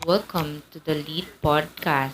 Welcome to the Lead Podcast.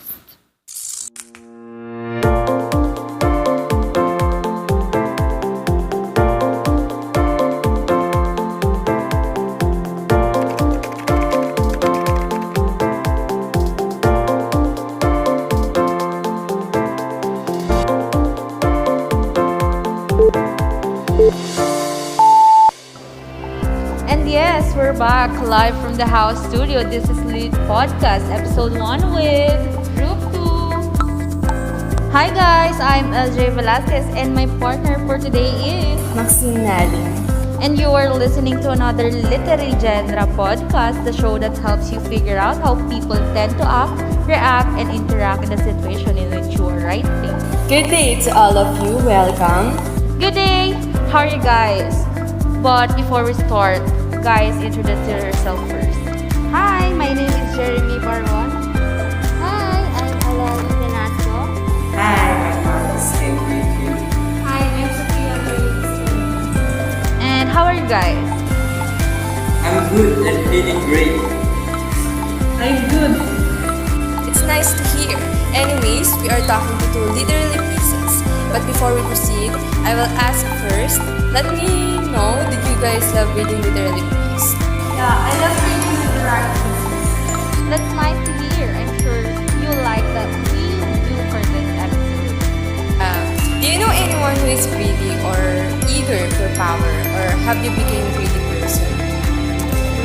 And yes, we're back live from the house studio. This is Lead Podcast, episode 1 with Group 2. Hi guys, I'm LJ Velasquez and my partner for today is Maxine Nali. and you are listening to another Literary Genre podcast, the show that helps you figure out how people tend to act, react, and interact in the situation in which you are writing. Good day to all of you. Welcome. Good day! How are you guys? But before we start, guys, introduce yourself first. Hi, my name is Jeremy Baron. Hi, I'm Alali Velasco. Hi, I'm Marcos Enrique. Hi, I'm Sophia Luis. And how are you guys? I'm good and feeling great. It's nice to hear. Anyways, we are talking to two literary pieces. But before we proceed, I will ask first, let me know, did you guys love reading literary pieces? Yeah, I love reading literary pieces. That's nice to hear. I'm sure you like that we do for this episode. Do you know anyone who is greedy or eager for power? Or have you become a greedy person?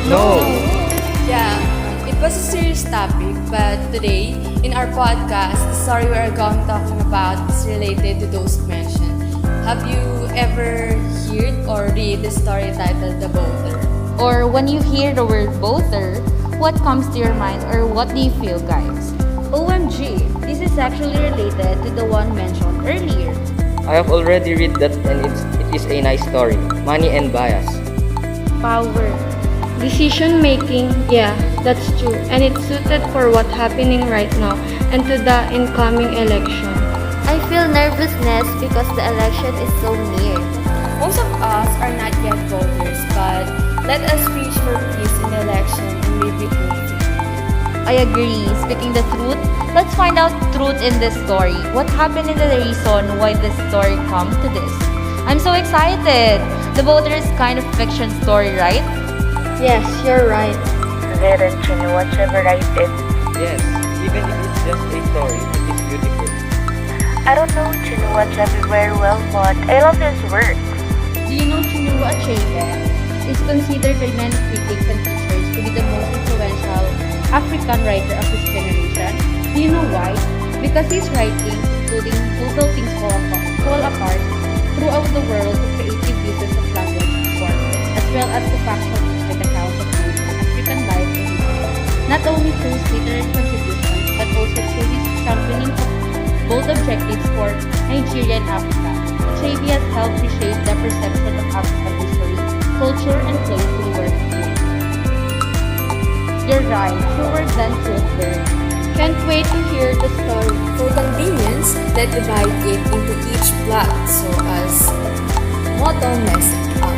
No! Yeah, it was a serious topic, but today, in our podcast, the story we are going talking about is related to those mentioned. Have you ever heard or read the story titled The Boulder? Or when you hear the word boulder, what comes to your mind or what do you feel, guys? OMG, this is actually related to the one mentioned earlier. I have already read that and it is a nice story. Money and bias. Power. Decision making, yeah, that's true. And it's suited for what's happening right now and to the incoming election. I feel nervousness because the election is so near. Most of us are not yet voters, but let us reach for peace in the election and maybe vote. I agree. Speaking the truth, let's find out truth in this story. What happened in the reason why this story come to this? I'm so excited. The boulder is kind of fiction story, right? Yes, you're right. Yes, even if it's just a story, it is beautiful. I don't know Chinua Achebe very well, but I love his work. Do you know Chinua Achebe is considered by many critics and teachers to be the most influential African writer of his generation? Do you know why? Because his writings, including Google Things Fall Apart, throughout the world to creative uses of language and form, as well as to factual with accounts of African life and history. Not only through his literary contributions, but also through his championing of bold objectives for Nigeria and Africa. Achebe has helped reshape the perception of African history, culture, and place in the world today. You're right, truer than truth there. Can't wait to hear the story. For convenience, let's divide it into each plot so as motto mess it up.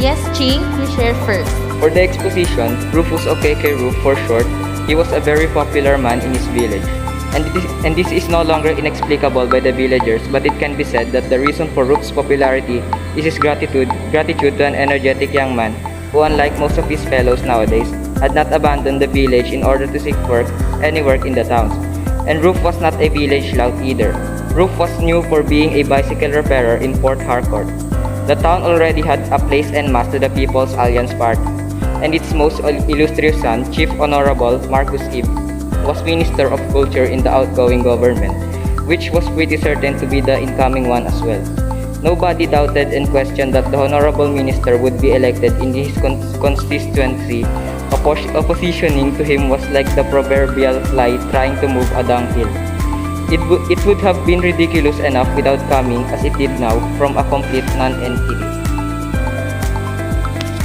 Yes, Ching, you share first. For the exposition, Rufus Okeke Roof for short, he was a very popular man in his village. And this is no longer inexplicable by the villagers, but it can be said that the reason for Rufus' popularity is his gratitude to an energetic young man who, unlike most of his fellows nowadays, had not abandoned the village in order to seek any work in the towns. And Roof was not a village lout either. Roof was new for being a bicycle repairer in Port Harcourt. The town already had a place en masse to the People's Alliance Party, and its most illustrious son, Chief Honorable Marcus Ib, was Minister of Culture in the outgoing government, which was pretty certain to be the incoming one as well. Nobody doubted and questioned that the Honorable Minister would be elected in his constituency. Oppositioning to him was like the proverbial fly trying to move a dunghill. It would have been ridiculous enough without coming, as it did now, from a complete non-entity.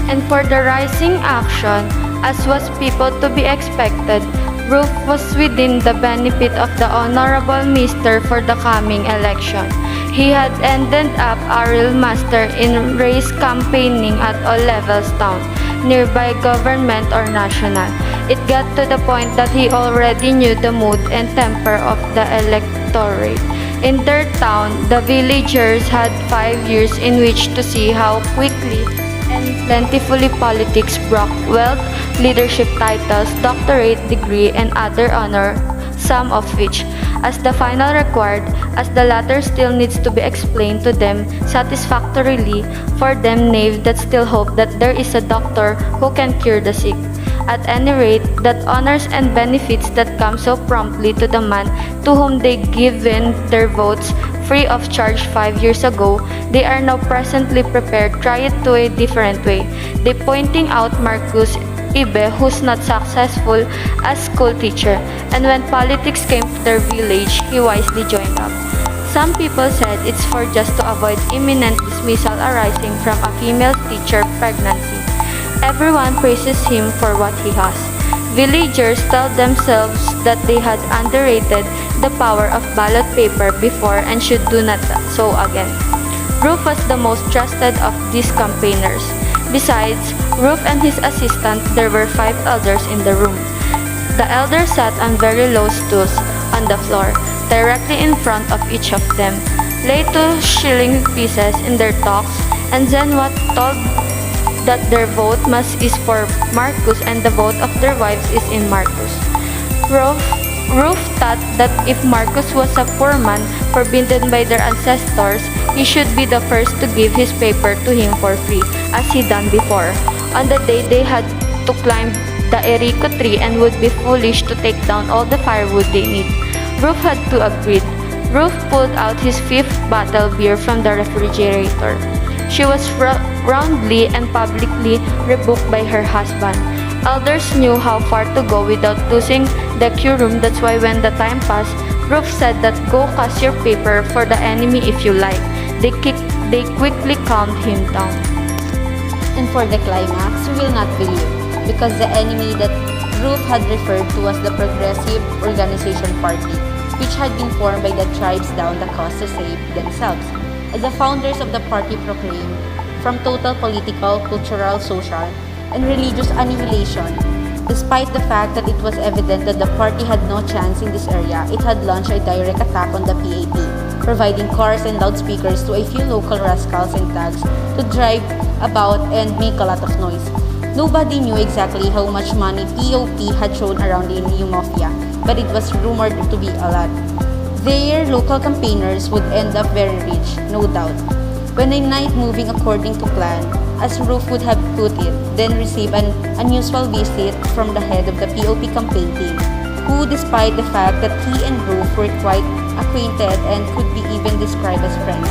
And for the rising action, as was people to be expected, Roof was within the benefit of the Honorable Mister for the coming election. He had ended up a real master in race campaigning at all levels town. nearby government or national. It got to the point that he already knew the mood and temper of the electorate. In their town, the villagers had 5 years in which to see how quickly and plentifully politics brought wealth, leadership titles, doctorate degree, and other honor, some of which, as the final required, as the latter still needs to be explained to them satisfactorily, for them knave that still hope that there is a doctor who can cure the sick. At any rate, that honors and benefits that come so promptly to the man to whom they given their votes free of charge 5 years ago, they are now presently prepared try it to a different way. They pointing out Marcus Ibe, who's not successful as school teacher, and when politics came to their village, he wisely joined up. Some people said it's for just to avoid imminent dismissal arising from a female teacher pregnancy. Everyone praises him for what he has. Villagers tell themselves that they had underrated the power of ballot paper before and should do not so again. Roof was the most trusted of these campaigners. Besides Roof and his assistant, there were 5 elders in the room. The elders sat on very low stools on the floor, directly in front of each of them, lay 2 shilling pieces in their talks, and then what told that their vote must is for Marcus and the vote of their wives is in Marcus. Roof thought that if Marcus was a poor man forbidden by their ancestors, he should be the first to give his paper to him for free, as he done before. On the day they had to climb the Erico tree and would be foolish to take down all the firewood they need. Roof had to agree. Roof pulled out his 5th bottle beer from the refrigerator. She was roundly and publicly rebuked by her husband. Elders knew how far to go without losing the quorum. That's why when the time passed, Roof said that go cast your paper for the enemy if you like. They quickly calmed him down. And for the climax, we will not believe, because the enemy that Roof had referred to was the Progressive Organization Party, which had been formed by the tribes down the coast to save themselves. As the founders of the party proclaimed, from total political, cultural, social, and religious annihilation. Despite the fact that it was evident that the party had no chance in this area, it had launched a direct attack on the PAP, providing cars and loudspeakers to a few local rascals and thugs to drive about and make a lot of noise. Nobody knew exactly how much money POP had thrown around in New Mafia, but it was rumored to be a lot. Their local campaigners would end up very rich, no doubt. When a night moving according to plan, as Roof would have put it, then received an unusual visit from the head of the POP campaign team, who, despite the fact that he and Roof were quite acquainted and could be even described as friends,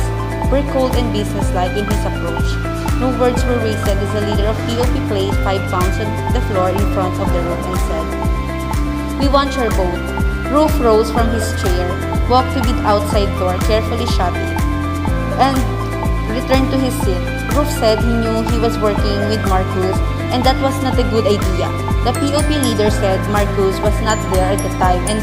were cold and businesslike in his approach. No words were wasted as the leader of POP placed 5 pounds on the floor in front of the room and said, "We want your vote." Roof rose from his chair, walked to the outside door, carefully shut it, and returned to his seat. Roof said he knew he was working with Marcus and that was not a good idea. The POP leader said Marcus was not there at the time and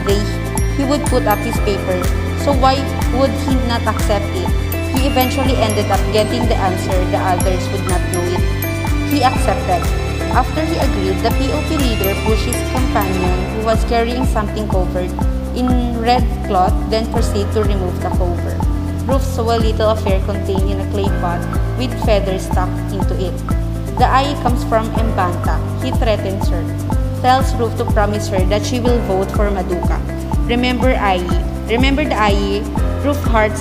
he would put up his paper, so why would he not accept it? He eventually ended up getting the answer the others would not know it. He accepted. After he agreed, the POP leader pushed his companion, who was carrying something covered in red cloth, then proceeded to remove the cover. Roof saw a little affair contained in a clay pot with feathers stuck into it. The Aye comes from Mbanta. He threatens her, tells Roof to promise her that she will vote for Maduka. Remember Aye? Remember the Aye? Roof's heart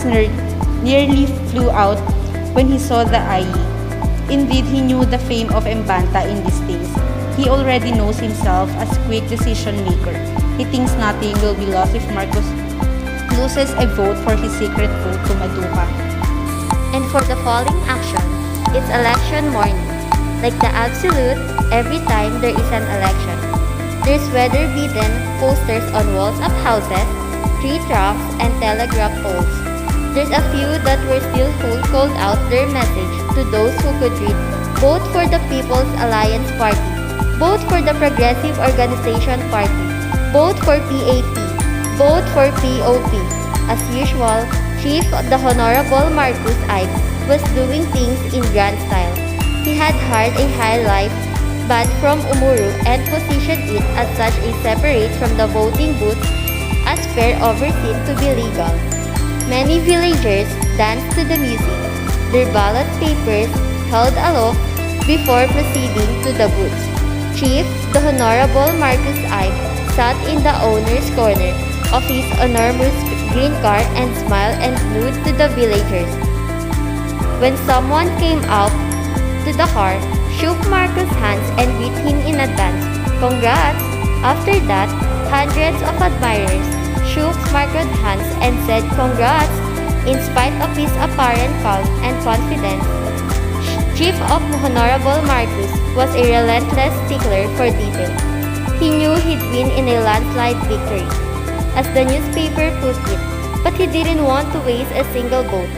nearly flew out when he saw the Aye. Indeed, he knew the fame of Mbanta in these days. He already knows himself as quick decision maker. He thinks nothing will be lost if Marcus loses a vote for his secret vote to Maduka. And for the following action, it's election morning. Like the absolute, every time there is an election. There's weather-beaten posters on walls of houses, tree trunks, and telegraph poles. There's a few that were still called out their message to those who could read. Vote for the People's Alliance Party. Vote for the Progressive Organization Party. Vote for PAP. Vote for POP. As usual, Chief the Honorable Marcus Ibe was doing things in grand style. He had hired a high life banned from Umuru and positioned it as such a separate from the voting booth as fair overseen to be legal. Many villagers danced to the music, their ballot papers held aloft before proceeding to the booths. Chief, the Honorable Marcus Ibe, sat in the owner's corner of his enormous green car and smiled and glued to the villagers. When someone came out to the car, shook Marcus' hands and greeted him in advance. Congrats! After that, hundreds of admirers shook Marcus' hands and said congrats in spite of his apparent calm and confidence. Chief of Honorable Marcus was a relentless stickler for detail. He knew he'd win in a landslide victory, as the newspaper put it, but he didn't want to waste a single vote.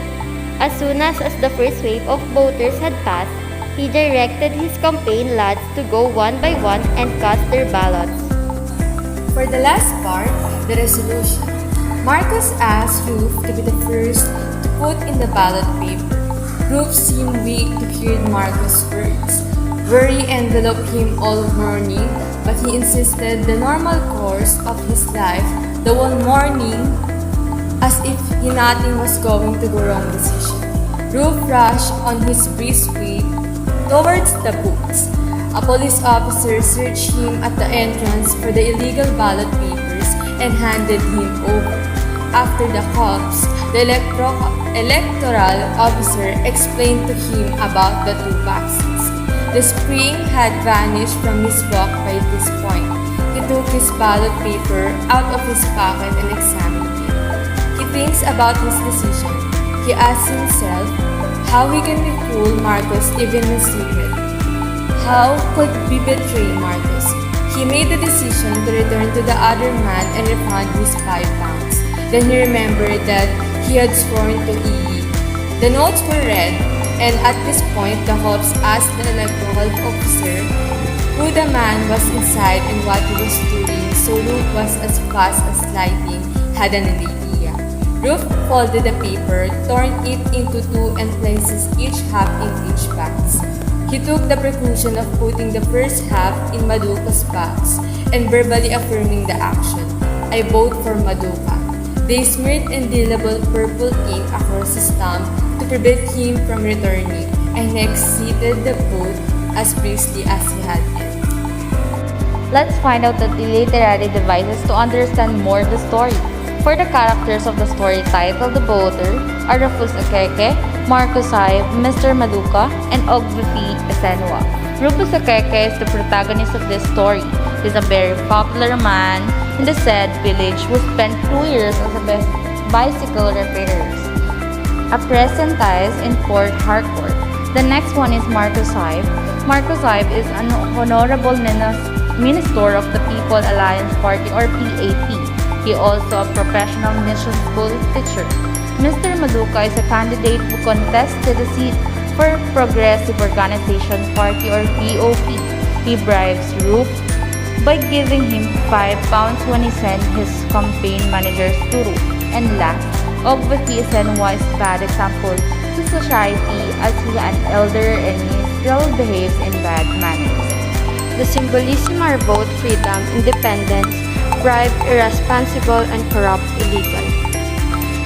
As soon as the first wave of voters had passed, he directed his campaign lads to go one by one and cast their ballots. For the last part, the resolution, Marcus asked Ruth to be the first to put in the ballot paper. Ruth seemed weak to hear Marcus' words. Worry enveloped him all morning, but he insisted the normal course of his life the one morning as if nothing was going to go wrong decision. Ruth rushed on his brisk way towards the booths. A police officer searched him at the entrance for the illegal ballot papers and handed him over. After the cops, the electoral officer explained to him about the two boxes. The spring had vanished from his box by this point. He took his ballot paper out of his pocket and examined it. He thinks about his decision. He asks himself how he can fool Marcus even in secret. How could we betray Marcus? He made the decision to return to the other man and refund his £5. Then he remembered that he had sworn to EE. The notes were read, and at this point the cops asked the electoral officer who the man was inside and what he was doing, so Ruth was as fast as lightning had an idea. Ruth folded the paper, torn it into two and places each half in each box. He took the precaution of putting the first half in Maduka's box and verbally affirming the action. I vote for Maduka. They smeared indelible purple ink across his thumb to prevent him from returning, and he exited the booth as briskly as he had entered. Let's find out the literary devices to understand more the story. For the characters of the story titled The Voter are Rufus Akeke, Marcus Ibe, Mr. Maduka, and Ogbufi Esenwa. Rufus Akeke is the protagonist of this story. He's a very popular man in the said village who spent 2 years as a bicycle repairer, apprenticed in Port Harcourt. The next one is Marcus Ibe. Marcus Ibe is an honorable minister of the People Alliance Party or PAP. He also a professional mission school teacher. Mr. Maduka is a candidate who contests to the seat for Progressive Organization Party or POP. He bribes Ruth by giving him £5 when he sent his campaign managers to Ruth. And last, Ogbufi Esenwa is a bad example to society as he is an elder and he still behaves in bad manners. The symbolism are both freedom, independence, bribe, irresponsible, and corrupt, illegal.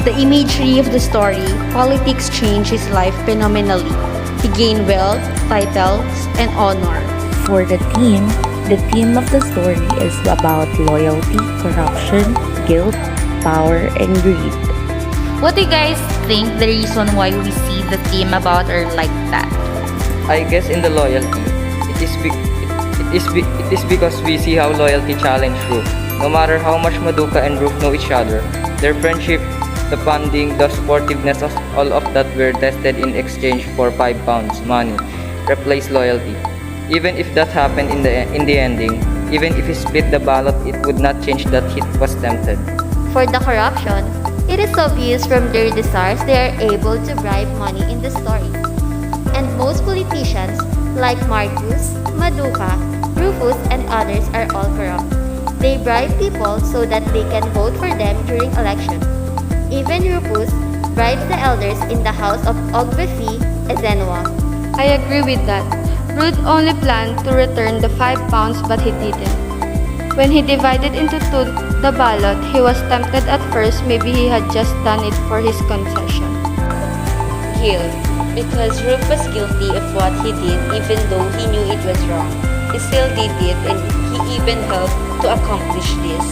The imagery of the story, politics changed his life phenomenally. He gained wealth, titles, and honor. For the theme of the story is about loyalty, corruption, guilt, power, and greed. What do you guys think the reason why we see the theme about her like that? I guess in the loyalty, it is because we see how loyalty challenged Ruth. No matter how much Maduka and Ruth know each other, their friendship, the funding, the supportiveness of all of that were tested in exchange for £5 money, replaced loyalty. Even if that happened in the ending, even if he split the ballot, it would not change that he was tempted. For the corruption, it is obvious from their desires they are able to bribe money in the story. And most politicians, like Marcus, Maduka, Rufus, and others are all corrupt. They bribe people so that they can vote for them during election. Even Rufus bribes the elders in the house of Ogbufi Esenwa. I agree with that. Ruth only planned to return the 5 pounds but he didn't. When he divided into two the ballot, he was tempted at first. Maybe he had just done it for his concession. Guilt, because Ruth was guilty of what he did even though he knew it was wrong. He still did it and he even helped to accomplish this.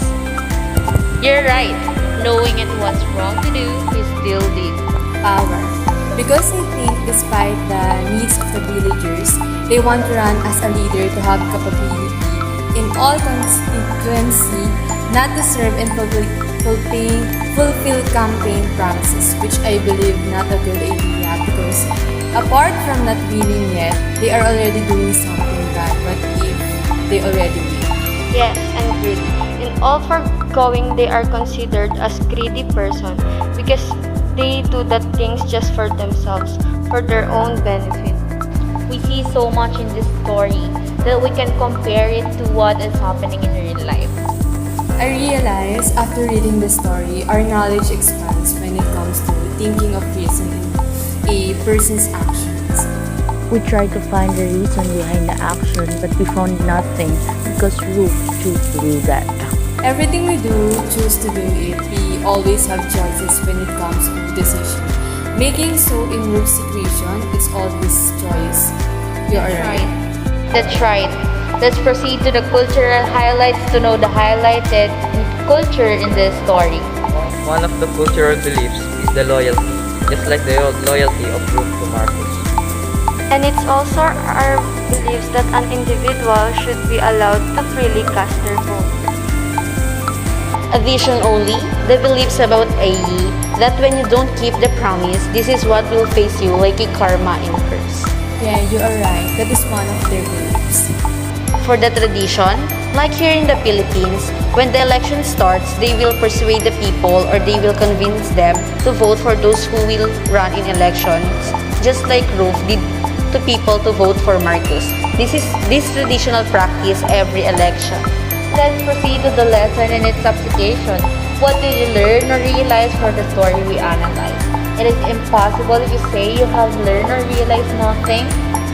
You're right. Knowing it was wrong to do, he still did. Power. Because I think despite the needs of the villagers, they want to run as a leader to have capability in all constituency, not to serve and fulfill campaign promises, which I believe not a good idea because apart from not winning yet, they are already doing something bad. What if they already win? Yes, and greedy. In all foregoing, they are considered as greedy person because they do the things just for themselves, for their own benefit. We see so much in this story that we can compare it to what is happening in real life. I realize after reading the story, our knowledge expands when it comes to thinking of reason in a person's actions. We tried to find the reason behind the action, but we found nothing because Ruth chose to do that. Everything we do, choose to do it, we always have choices when it comes to decision. Making so in Ruth's situation, it's always choice. You are right. That's right. Let's proceed to the cultural highlights to know the highlighted culture in this story. One of the cultural beliefs is the loyalty, just like the loyalty of Ruth to Marcus. And it's also our beliefs that an individual should be allowed to freely cast their vote. Addition only, the beliefs about Ai that when you don't keep the promise, this is what will face you like a karma and curse. Yeah, you are right. That is one of their beliefs. For the tradition, like here in the Philippines, when the election starts, they will persuade the people or they will convince them to vote for those who will run in elections, just like Ruth did to people to vote for Marcus. This traditional practice every election. Let's proceed to the lesson and its application. What did you learn or realize from the story we analyzed? It is impossible if you say you have learned or realized nothing.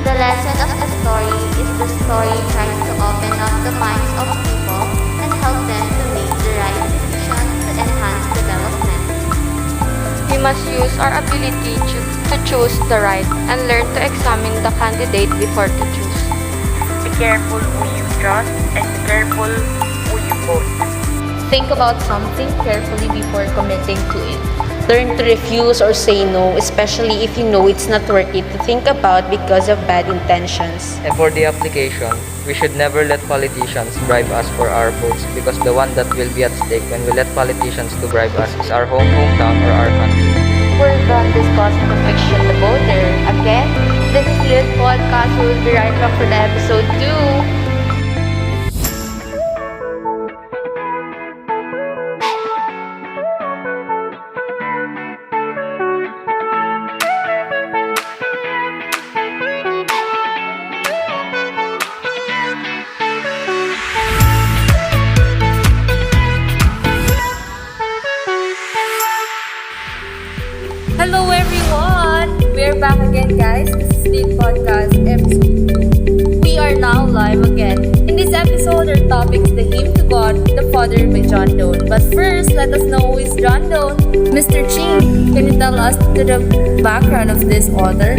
The lesson of the story is the story trying to open up the minds of people and help them to make the right decision to enhance development. We must use our ability to choose the right and learn to examine the candidate before to choose. Be careful who you trust and be careful who you vote. Think about something carefully before committing to it. Learn to refuse or say no, especially if you know it's not worth it to think about because of bad intentions. And for the application, we should never let politicians bribe us for our votes because the one that will be at stake when we let politicians to bribe us is our hometown or our country. We're done discussing conviction the voter. Again, this is Lit Podcast. We will be right back for the episode 2. Hello everyone! We're back again guys. This is Lit Podcast episode 2. We are now live again. In this episode, our topic is the Hymn to God, the Father by John Donne. But first, let us know who is John Donne. Mr. Ching, can you tell us the background of this author?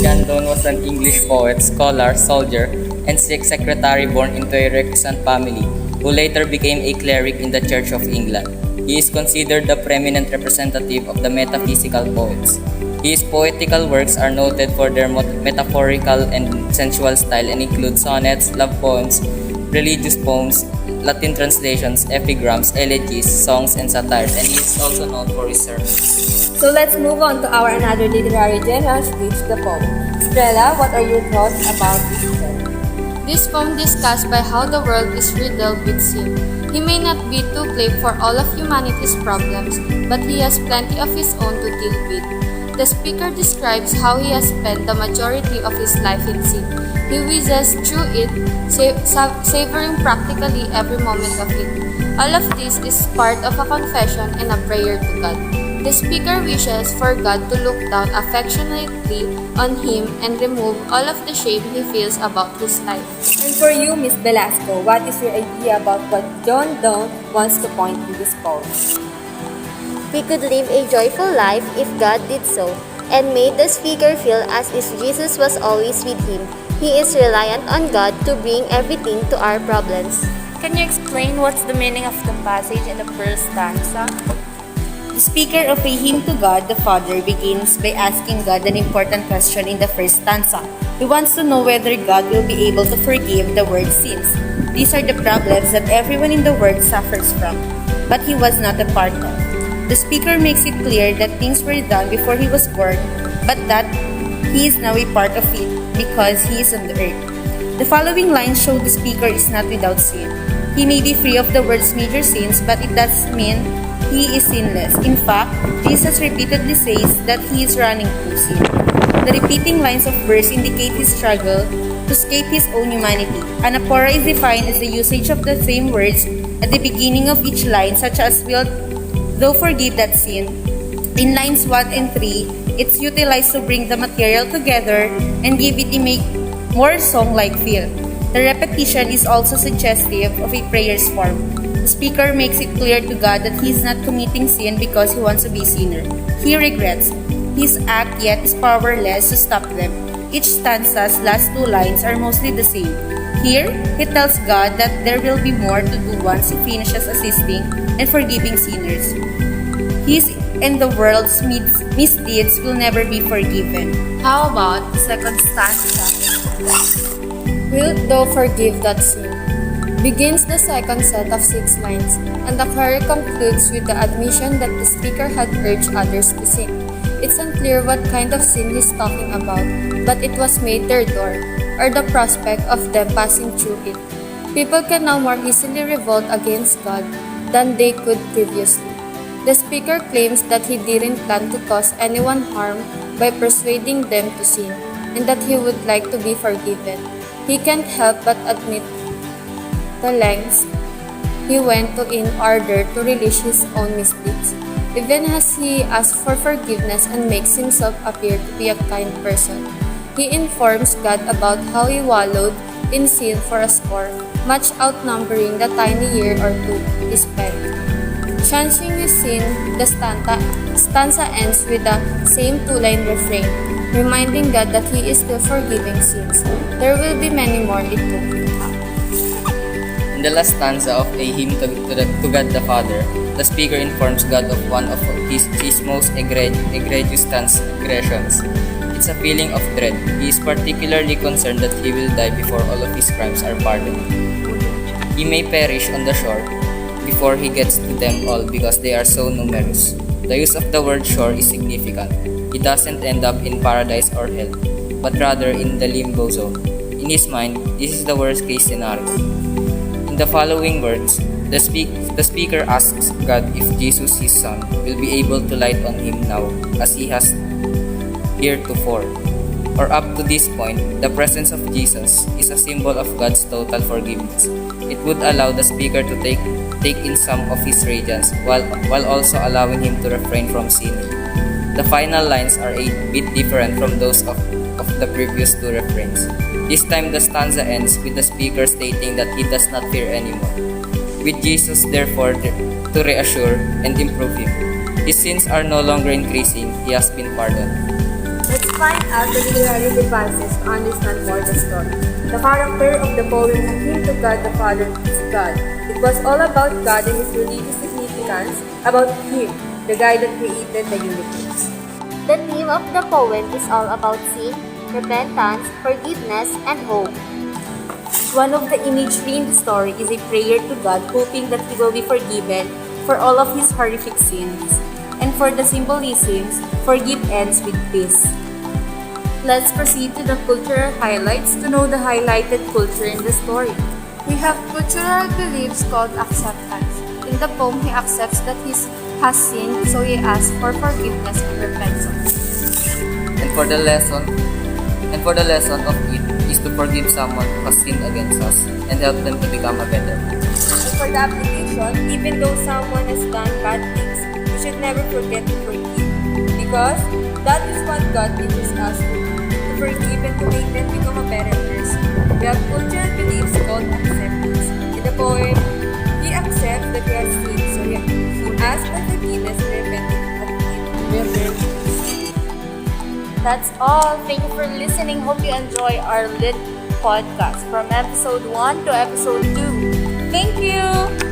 John Donne was an English poet, scholar, soldier, and Sikh secretary born into a recusant family, who later became a cleric in the Church of England. He is considered the preeminent representative of the metaphysical poets. His poetical works are noted for their metaphorical and sensual style and include sonnets, love poems, religious poems, Latin translations, epigrams, elegies, songs, and satires, and he is also known for his sermons. So let's move on to our another literary genre, which is the poem. Strella, what are your thoughts about this poem? This poem discusses by how the world is riddled with sin. He may not be to blame for all of humanity's problems, but he has plenty of his own to deal with. The speaker describes how he has spent the majority of his life in sin. He whizzes through it, savoring practically every moment of it. All of this is part of a confession and a prayer to God. The speaker wishes for God to look down affectionately on him and remove all of the shame he feels about his life. And for you, Miss Velasco, what is your idea about what John Donne wants to point in this poem? We could live a joyful life if God did so, and made the speaker feel as if Jesus was always with him. He is reliant on God to bring everything to our problems. Can you explain what's the meaning of the passage in the first stanza? The speaker of a hymn to God the Father begins by asking God an important question in the first stanza. He wants to know whether God will be able to forgive the world's sins. These are the problems that everyone in the world suffers from, but he was not a part of. The speaker makes it clear that things were done before he was born, but that he is now a part of it because he is on the earth. The following lines show the speaker is not without sin. He may be free of the world's major sins, but it does mean he is sinless. In fact, Jesus repeatedly says that he is running to sin. The repeating lines of verse indicate his struggle to escape his own humanity. Anaphora is defined as the usage of the same words at the beginning of each line, such as "wilt thou forgive that sin." In lines 1 and 3, it's utilized to bring the material together and give it a more song-like feel. The repetition is also suggestive of a prayer's form. The speaker makes it clear to God that he is not committing sin because he wants to be a sinner. He regrets his act, yet is powerless to stop them. Each stanza's last two lines are mostly the same. Here, he tells God that there will be more to do once he finishes assisting and forgiving sinners. His and the world's misdeeds will never be forgiven. How about the second stanza? Wilt thou forgive that sin? Begins the second set of 6 lines, and the choir concludes with the admission that the speaker had urged others to sin. It's unclear what kind of sin he's talking about, but it was made their door, or the prospect of them passing through it. People can now more easily revolt against God than they could previously. The speaker claims that he didn't plan to cause anyone harm by persuading them to sin, and that he would like to be forgiven. He can't help but admit the lengths he went to in order to relish his own misdeeds, even as he asks for forgiveness and makes himself appear to be a kind person. He informs God about how he wallowed in sin for a score, much outnumbering the tiny year or two he spent. Chancing his sin, the stanza ends with the same 2-line refrain, reminding God that he is still forgiving sins. There will be many more it took. In the last stanza of a hymn to God the Father, the speaker informs God of one of his most egregious transgressions. It's a feeling of dread. He is particularly concerned that he will die before all of his crimes are pardoned. He may perish on the shore before he gets to them all because they are so numerous. The use of the word shore is significant. He doesn't end up in paradise or hell, but rather in the limbo zone. In his mind, this is the worst case scenario. In the following words, the speaker asks God if Jesus, his son, will be able to light on him now as he has heretofore. Or up to this point, the presence of Jesus is a symbol of God's total forgiveness. It would allow the speaker to take in some of his radiance while also allowing him to refrain from sinning. The final lines are a bit different from those of the previous 2 refrains. This time the stanza ends with the speaker stating that he does not fear anymore, with Jesus therefore to reassure and improve him. His sins are no longer increasing, he has been pardoned. Let's find out the literary devices to understand more the story. The character of the poem "A Hymn to God the Father" is God. It was all about God and His religious significance, about Him, the guy that created the universe. The theme of the poem is all about sin, repentance, forgiveness, and hope. One of the imagery in the story is a prayer to God hoping that he will be forgiven for all of his horrific sins. And for the symbolisms, forgive ends with peace. Let's proceed to the cultural highlights to know the highlighted culture in the story. We have cultural beliefs called acceptance. In the poem, he accepts that he has sinned, so he asks for forgiveness and repentance. And for the lesson of it is to forgive someone who has sinned against us and help them to become a better man. And for the application, even though someone has done bad things, we should never forget to forgive. Because that is what God teaches us to forgive and to make them become a better person. We have cultural beliefs called acceptance. In the poem, he accepts that he has sinned, so he asks for forgiveness and repentance. That's all. Thank you for listening. Hope you enjoy our lit podcast from episode 1 to episode 2. Thank you.